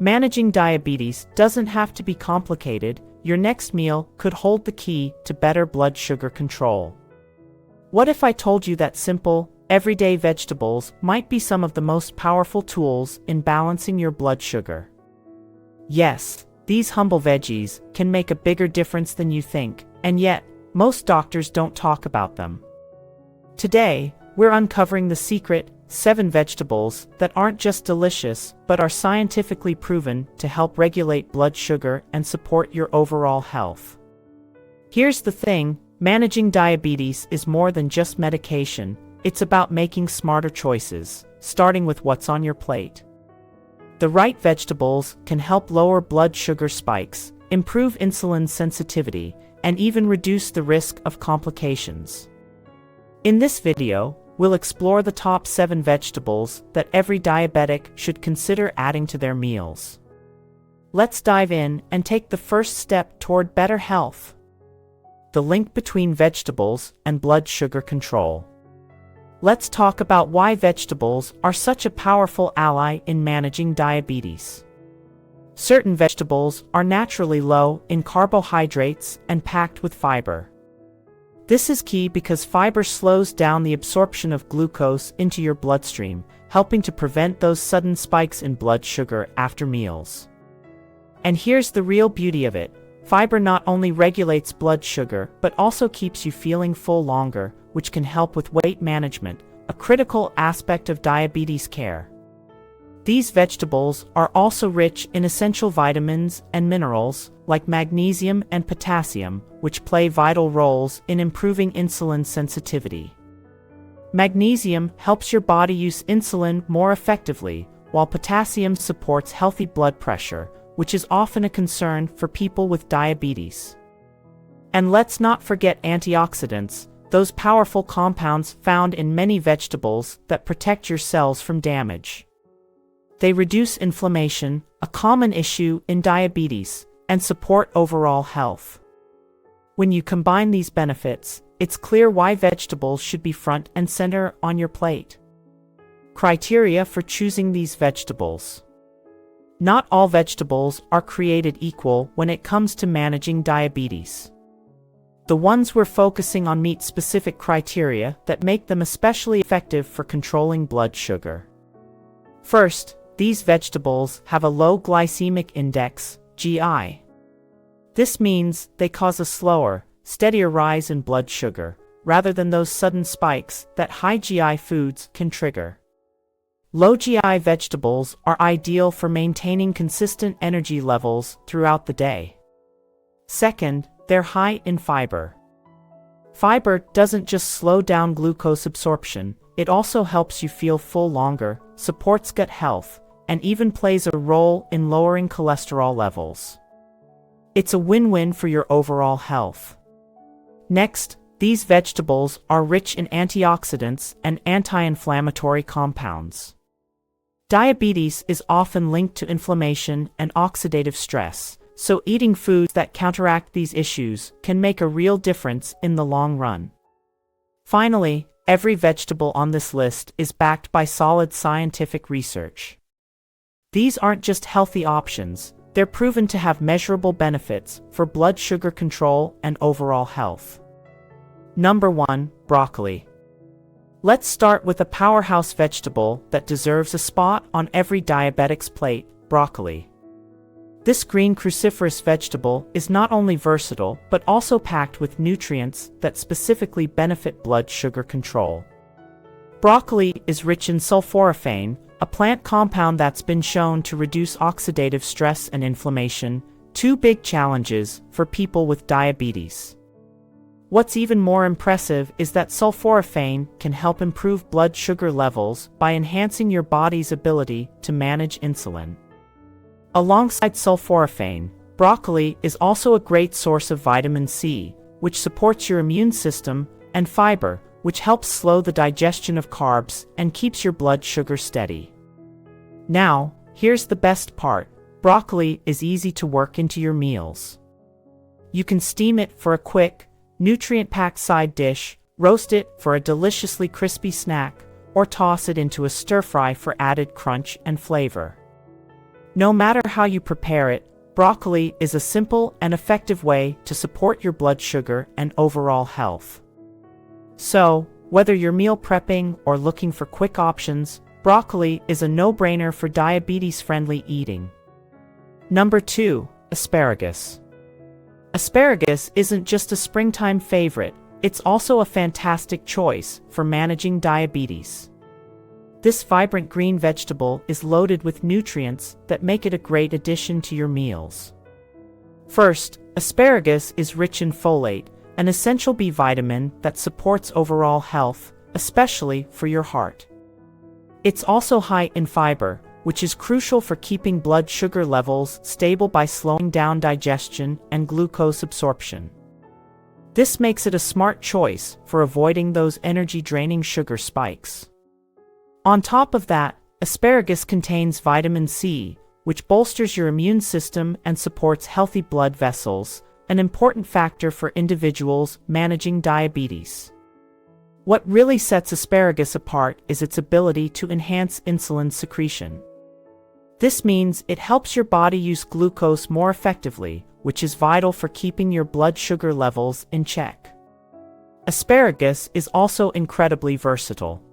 Managing diabetes doesn't have to be complicated. Your next meal could hold the key to better blood sugar control. What if I told you that simple, everyday vegetables might be some of the most powerful tools in balancing your blood sugar? Yes, these humble veggies can make a bigger difference than you think, and yet, most doctors don't talk about them. Today, we're uncovering the secret 7 vegetables that aren't just delicious, but are scientifically proven to help regulate blood sugar and support your overall health. Here's the thing, managing diabetes is more than just medication. It's about making smarter choices, starting with what's on your plate. The right vegetables can help lower blood sugar spikes, improve insulin sensitivity, and even reduce the risk of complications. In this video, we'll explore the top 7 vegetables that every diabetic should consider adding to their meals. Let's dive in and take the first step toward better health: the link between vegetables and blood sugar control. Let's talk about why vegetables are such a powerful ally in managing diabetes. Certain vegetables are naturally low in carbohydrates and packed with fiber. This is key because fiber slows down the absorption of glucose into your bloodstream, helping to prevent those sudden spikes in blood sugar after meals. And here's the real beauty of it: fiber not only regulates blood sugar but also keeps you feeling full longer, which can help with weight management, a critical aspect of diabetes care. These vegetables are also rich in essential vitamins and minerals, like magnesium and potassium, which play vital roles in improving insulin sensitivity. Magnesium helps your body use insulin more effectively, while potassium supports healthy blood pressure, which is often a concern for people with diabetes. And let's not forget antioxidants, those powerful compounds found in many vegetables that protect your cells from damage. They reduce inflammation, a common issue in diabetes, and support overall health. When you combine these benefits, it's clear why vegetables should be front and center on your plate. Criteria for choosing these vegetables. Not all vegetables are created equal when it comes to managing diabetes. The ones we're focusing on meet specific criteria that make them especially effective for controlling blood sugar. First, these vegetables have a low glycemic index, GI. This means they cause a slower, steadier rise in blood sugar, rather than those sudden spikes that high GI foods can trigger. Low GI vegetables are ideal for maintaining consistent energy levels throughout the day. Second, they're high in fiber. Fiber doesn't just slow down glucose absorption, it also helps you feel full longer, supports gut health, and even plays a role in lowering cholesterol levels. It's a win-win for your overall health. Next, these vegetables are rich in antioxidants and anti-inflammatory compounds. Diabetes is often linked to inflammation and oxidative stress, so eating foods that counteract these issues can make a real difference in the long run. Finally, every vegetable on this list is backed by solid scientific research. These aren't just healthy options, they're proven to have measurable benefits for blood sugar control and overall health. Number 1, broccoli. Let's start with a powerhouse vegetable that deserves a spot on every diabetic's plate: broccoli. This green cruciferous vegetable is not only versatile but also packed with nutrients that specifically benefit blood sugar control. Broccoli is rich in sulforaphane, a plant compound that's been shown to reduce oxidative stress and inflammation, 2 big challenges for people with diabetes. What's even more impressive is that sulforaphane can help improve blood sugar levels by enhancing your body's ability to manage insulin. Alongside sulforaphane, broccoli is also a great source of vitamin C, which supports your immune system, and fiber, which helps slow the digestion of carbs and keeps your blood sugar steady. Now, here's the best part: broccoli is easy to work into your meals. You can steam it for a quick, nutrient-packed side dish, roast it for a deliciously crispy snack, or toss it into a stir-fry for added crunch and flavor. No matter how you prepare it, broccoli is a simple and effective way to support your blood sugar and overall health. So, whether you're meal prepping or looking for quick options, broccoli is a no-brainer for diabetes-friendly eating. Number 2. Asparagus. Asparagus isn't just a springtime favorite, it's also a fantastic choice for managing diabetes. This vibrant green vegetable is loaded with nutrients that make it a great addition to your meals. First, asparagus is rich in folate, an essential B vitamin that supports overall health, especially for your heart. It's also high in fiber, which is crucial for keeping blood sugar levels stable by slowing down digestion and glucose absorption. This makes it a smart choice for avoiding those energy-draining sugar spikes. On top of that, asparagus contains vitamin C, which bolsters your immune system and supports healthy blood vessels, an important factor for individuals managing diabetes. What really sets asparagus apart is its ability to enhance insulin secretion. This means it helps your body use glucose more effectively, which is vital for keeping your blood sugar levels in check. Asparagus is also incredibly versatile.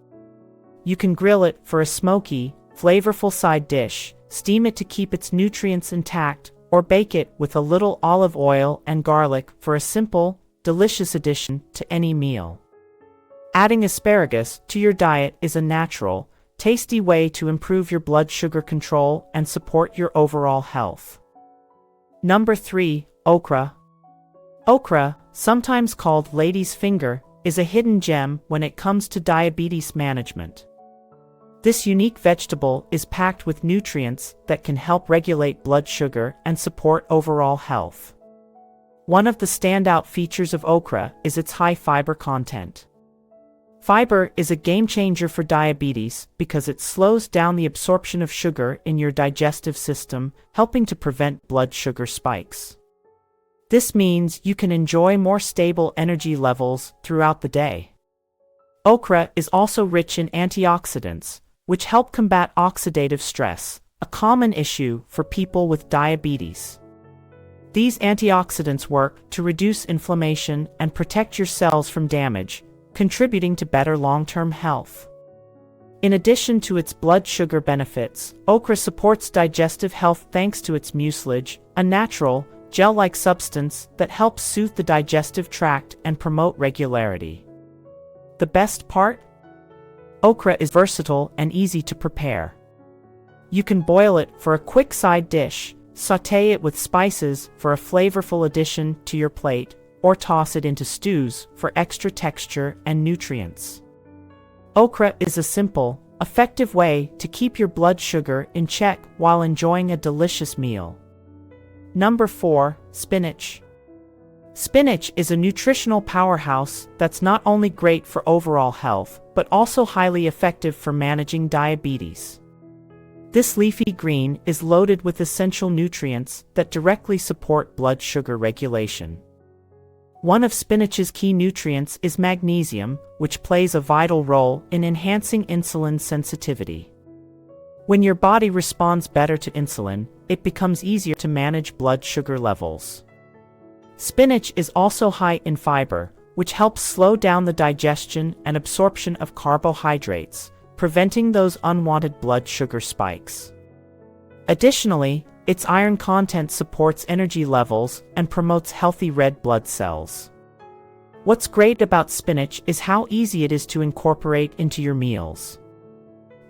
You can grill it for a smoky, flavorful side dish, steam it to keep its nutrients intact, or bake it with a little olive oil and garlic for a simple, delicious addition to any meal. Adding asparagus to your diet is a natural, tasty way to improve your blood sugar control and support your overall health. Number 3. Okra. Okra, sometimes called lady's finger, is a hidden gem when it comes to diabetes management. This unique vegetable is packed with nutrients that can help regulate blood sugar and support overall health. One of the standout features of okra is its high fiber content. Fiber is a game-changer for diabetes because it slows down the absorption of sugar in your digestive system, helping to prevent blood sugar spikes. This means you can enjoy more stable energy levels throughout the day. Okra is also rich in antioxidants, which help combat oxidative stress, a common issue for people with diabetes. These antioxidants work to reduce inflammation and protect your cells from damage, contributing to better long-term health. In addition to its blood sugar benefits, okra supports digestive health thanks to its mucilage, a natural, gel-like substance that helps soothe the digestive tract and promote regularity. The best part? Okra is versatile and easy to prepare. You can boil it for a quick side dish, sauté it with spices for a flavorful addition to your plate, or toss it into stews for extra texture and nutrients. Okra is a simple, effective way to keep your blood sugar in check while enjoying a delicious meal. Number 4. Spinach. Spinach is a nutritional powerhouse that's not only great for overall health, but also highly effective for managing diabetes. This leafy green is loaded with essential nutrients that directly support blood sugar regulation. One of spinach's key nutrients is magnesium, which plays a vital role in enhancing insulin sensitivity. When your body responds better to insulin, it becomes easier to manage blood sugar levels. Spinach is also high in fiber, which helps slow down the digestion and absorption of carbohydrates, preventing those unwanted blood sugar spikes. Additionally, its iron content supports energy levels and promotes healthy red blood cells. What's great about spinach is how easy it is to incorporate into your meals.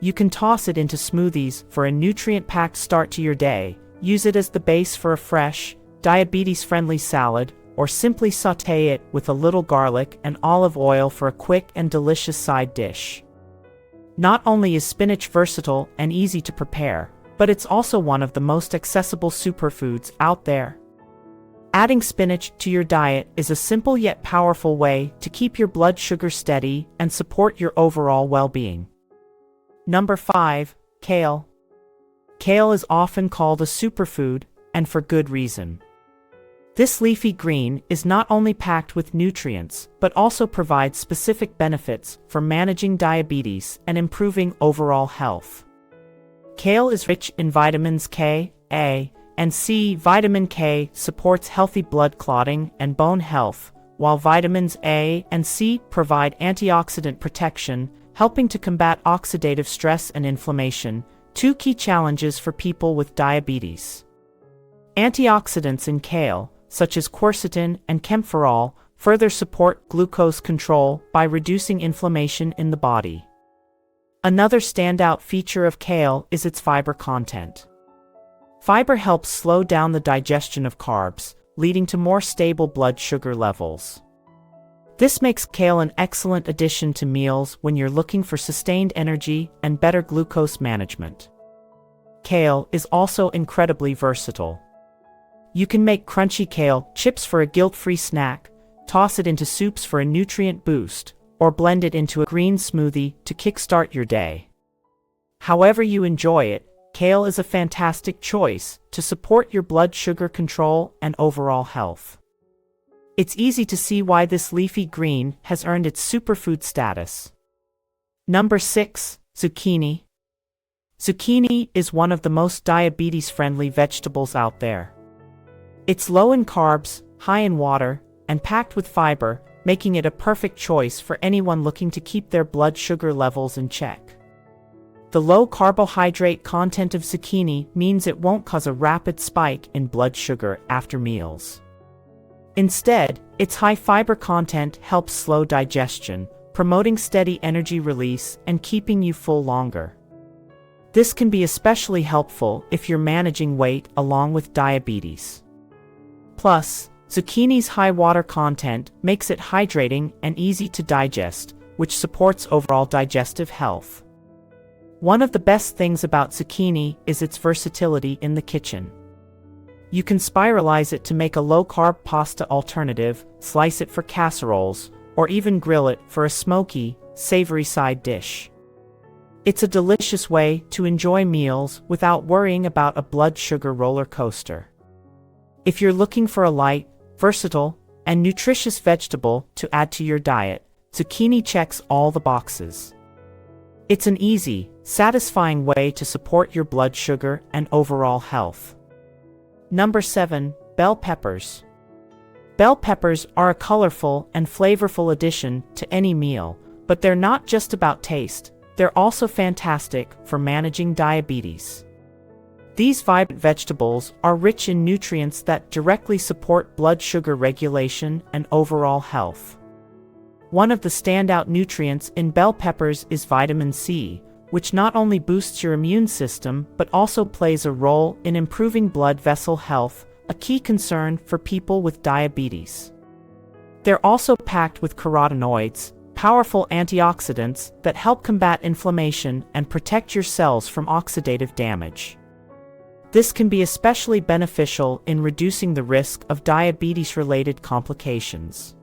You can toss it into smoothies for a nutrient-packed start to your day, use it as the base for a fresh, diabetes-friendly salad, or simply sauté it with a little garlic and olive oil for a quick and delicious side dish. Not only is spinach versatile and easy to prepare, but it's also one of the most accessible superfoods out there. Adding spinach to your diet is a simple yet powerful way to keep your blood sugar steady and support your overall well-being. Number 5. Kale. Kale is often called a superfood, and for good reason. This leafy green is not only packed with nutrients, but also provides specific benefits for managing diabetes and improving overall health. Kale is rich in vitamins K, A, and C. Vitamin K supports healthy blood clotting and bone health, while vitamins A and C provide antioxidant protection, helping to combat oxidative stress and inflammation, two key challenges for people with diabetes. Antioxidants in kale, such as quercetin and kaempferol, further support glucose control by reducing inflammation in the body. Another standout feature of kale is its fiber content. Fiber helps slow down the digestion of carbs, leading to more stable blood sugar levels. This makes kale an excellent addition to meals when you're looking for sustained energy and better glucose management. Kale is also incredibly versatile. You can make crunchy kale chips for a guilt-free snack, toss it into soups for a nutrient boost, or blend it into a green smoothie to kickstart your day. However you enjoy it, kale is a fantastic choice to support your blood sugar control and overall health. It's easy to see why this leafy green has earned its superfood status. Number 6. Zucchini. Zucchini is one of the most diabetes-friendly vegetables out there. It's low in carbs, high in water, and packed with fiber, making it a perfect choice for anyone looking to keep their blood sugar levels in check. The low carbohydrate content of zucchini means it won't cause a rapid spike in blood sugar after meals. Instead, its high fiber content helps slow digestion, promoting steady energy release and keeping you full longer. This can be especially helpful if you're managing weight along with diabetes. Plus, zucchini's high water content makes it hydrating and easy to digest, which supports overall digestive health. One of the best things about zucchini is its versatility in the kitchen. You can spiralize it to make a low-carb pasta alternative, slice it for casseroles, or even grill it for a smoky, savory side dish. It's a delicious way to enjoy meals without worrying about a blood sugar roller coaster. If you're looking for a light, versatile, and nutritious vegetable to add to your diet, zucchini checks all the boxes. It's an easy, satisfying way to support your blood sugar and overall health. Number 7. Bell peppers. Bell peppers are a colorful and flavorful addition to any meal, but they're not just about taste, they're also fantastic for managing diabetes. These vibrant vegetables are rich in nutrients that directly support blood sugar regulation and overall health. One of the standout nutrients in bell peppers is vitamin C, which not only boosts your immune system but also plays a role in improving blood vessel health, a key concern for people with diabetes. They're also packed with carotenoids, powerful antioxidants that help combat inflammation and protect your cells from oxidative damage. This can be especially beneficial in reducing the risk of diabetes-related complications.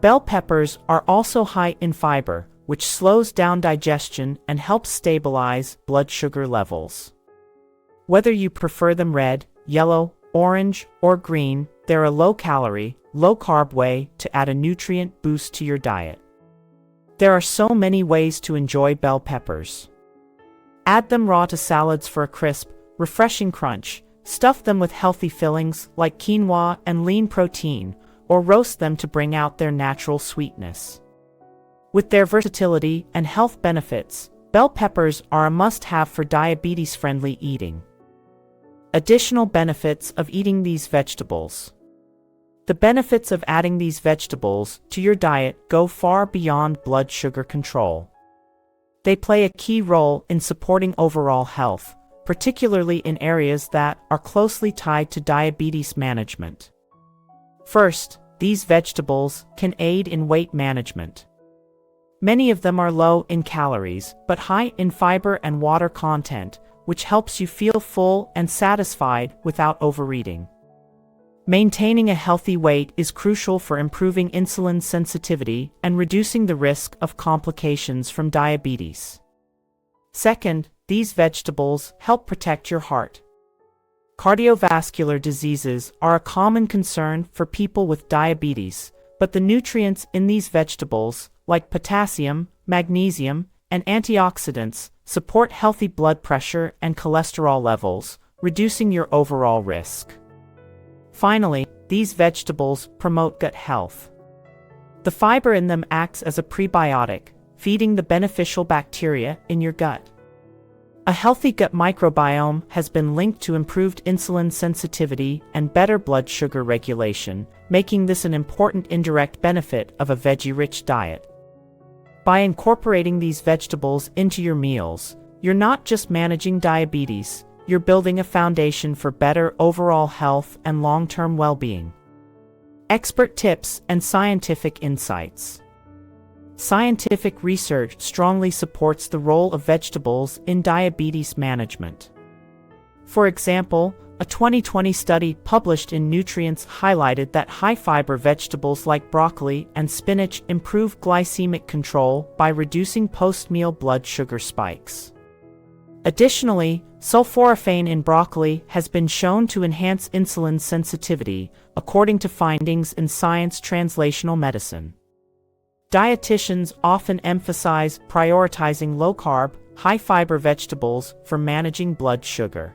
Bell peppers are also high in fiber, which slows down digestion and helps stabilize blood sugar levels. Whether you prefer them red, yellow, orange, or green, they're a low-calorie, low-carb way to add a nutrient boost to your diet. There are so many ways to enjoy bell peppers. Add them raw to salads for a crisp, refreshing crunch, stuff them with healthy fillings like quinoa and lean protein, or roast them to bring out their natural sweetness. With their versatility and health benefits, bell peppers are a must-have for diabetes-friendly eating. Additional benefits of eating these vegetables. The benefits of adding these vegetables to your diet go far beyond blood sugar control. They play a key role in supporting overall health, particularly in areas that are closely tied to diabetes management. First, these vegetables can aid in weight management. Many of them are low in calories, but high in fiber and water content, which helps you feel full and satisfied without overeating. Maintaining a healthy weight is crucial for improving insulin sensitivity and reducing the risk of complications from diabetes. Second, these vegetables help protect your heart. Cardiovascular diseases are a common concern for people with diabetes, but the nutrients in these vegetables, like potassium, magnesium, and antioxidants support healthy blood pressure and cholesterol levels, reducing your overall risk. Finally, these vegetables promote gut health. The fiber in them acts as a prebiotic, feeding the beneficial bacteria in your gut. A healthy gut microbiome has been linked to improved insulin sensitivity and better blood sugar regulation, making this an important indirect benefit of a veggie-rich diet. By incorporating these vegetables into your meals, you're not just managing diabetes, you're building a foundation for better overall health and long-term well-being. Expert tips and scientific insights. Scientific research strongly supports the role of vegetables in diabetes management. For example, a 2020 study published in Nutrients highlighted that high-fiber vegetables like broccoli and spinach improve glycemic control by reducing post-meal blood sugar spikes. Additionally, sulforaphane in broccoli has been shown to enhance insulin sensitivity, according to findings in Science Translational Medicine. Dietitians often emphasize prioritizing low-carb, high-fiber vegetables for managing blood sugar.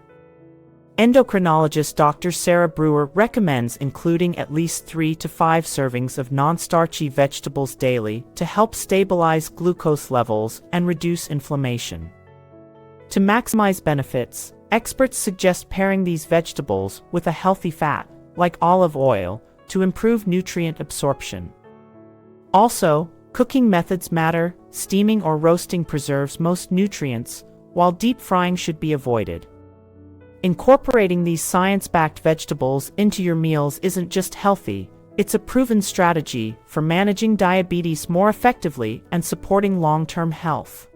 Endocrinologist Dr. Sarah Brewer recommends including at least 3 to 5 servings of non-starchy vegetables daily to help stabilize glucose levels and reduce inflammation. To maximize benefits, experts suggest pairing these vegetables with a healthy fat, like olive oil, to improve nutrient absorption. Also, cooking methods matter. Steaming or roasting preserves most nutrients, while deep frying should be avoided. Incorporating these science-backed vegetables into your meals isn't just healthy, it's a proven strategy for managing diabetes more effectively and supporting long-term health.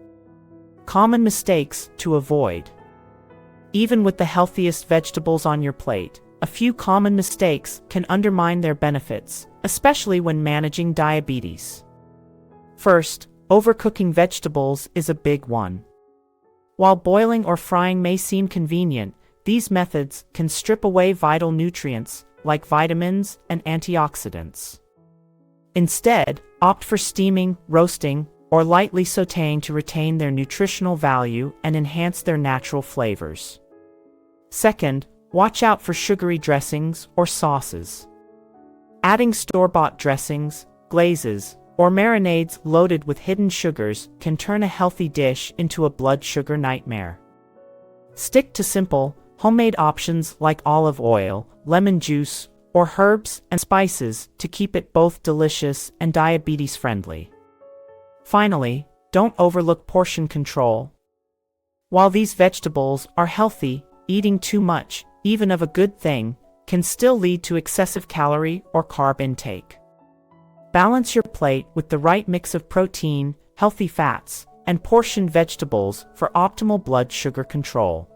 Common mistakes to avoid. Even with the healthiest vegetables on your plate, a few common mistakes can undermine their benefits, especially when managing diabetes. First, overcooking vegetables is a big one. While boiling or frying may seem convenient, these methods can strip away vital nutrients like vitamins and antioxidants. Instead, opt for steaming, roasting, or lightly sautéing to retain their nutritional value and enhance their natural flavors. Second, watch out for sugary dressings or sauces. Adding store-bought dressings, glazes, or marinades loaded with hidden sugars can turn a healthy dish into a blood sugar nightmare. Stick to simple, homemade options like olive oil, lemon juice, or herbs and spices to keep it both delicious and diabetes-friendly. Finally, don't overlook portion control. While these vegetables are healthy, eating too much, even of a good thing, can still lead to excessive calorie or carb intake. Balance your plate with the right mix of protein, healthy fats, and portioned vegetables for optimal blood sugar control.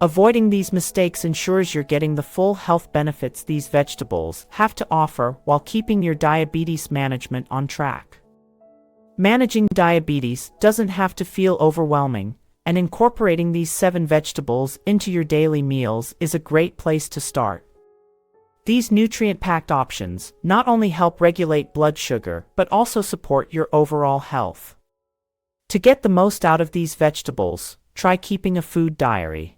Avoiding these mistakes ensures you're getting the full health benefits these vegetables have to offer while keeping your diabetes management on track. Managing diabetes doesn't have to feel overwhelming, and incorporating these 7 vegetables into your daily meals is a great place to start. These nutrient-packed options not only help regulate blood sugar but also support your overall health. To get the most out of these vegetables, try keeping a food diary.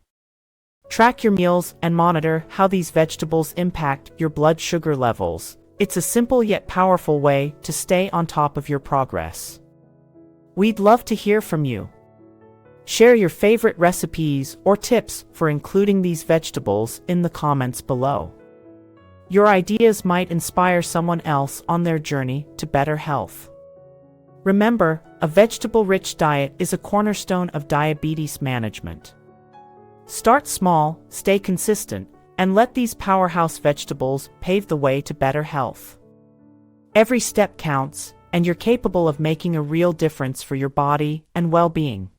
Track your meals and monitor how these vegetables impact your blood sugar levels. It's a simple yet powerful way to stay on top of your progress. We'd love to hear from you. Share your favorite recipes or tips for including these vegetables in the comments below. Your ideas might inspire someone else on their journey to better health. Remember, a vegetable-rich diet is a cornerstone of diabetes management. Start small, stay consistent, and let these powerhouse vegetables pave the way to better health. Every step counts, and you're capable of making a real difference for your body and well-being.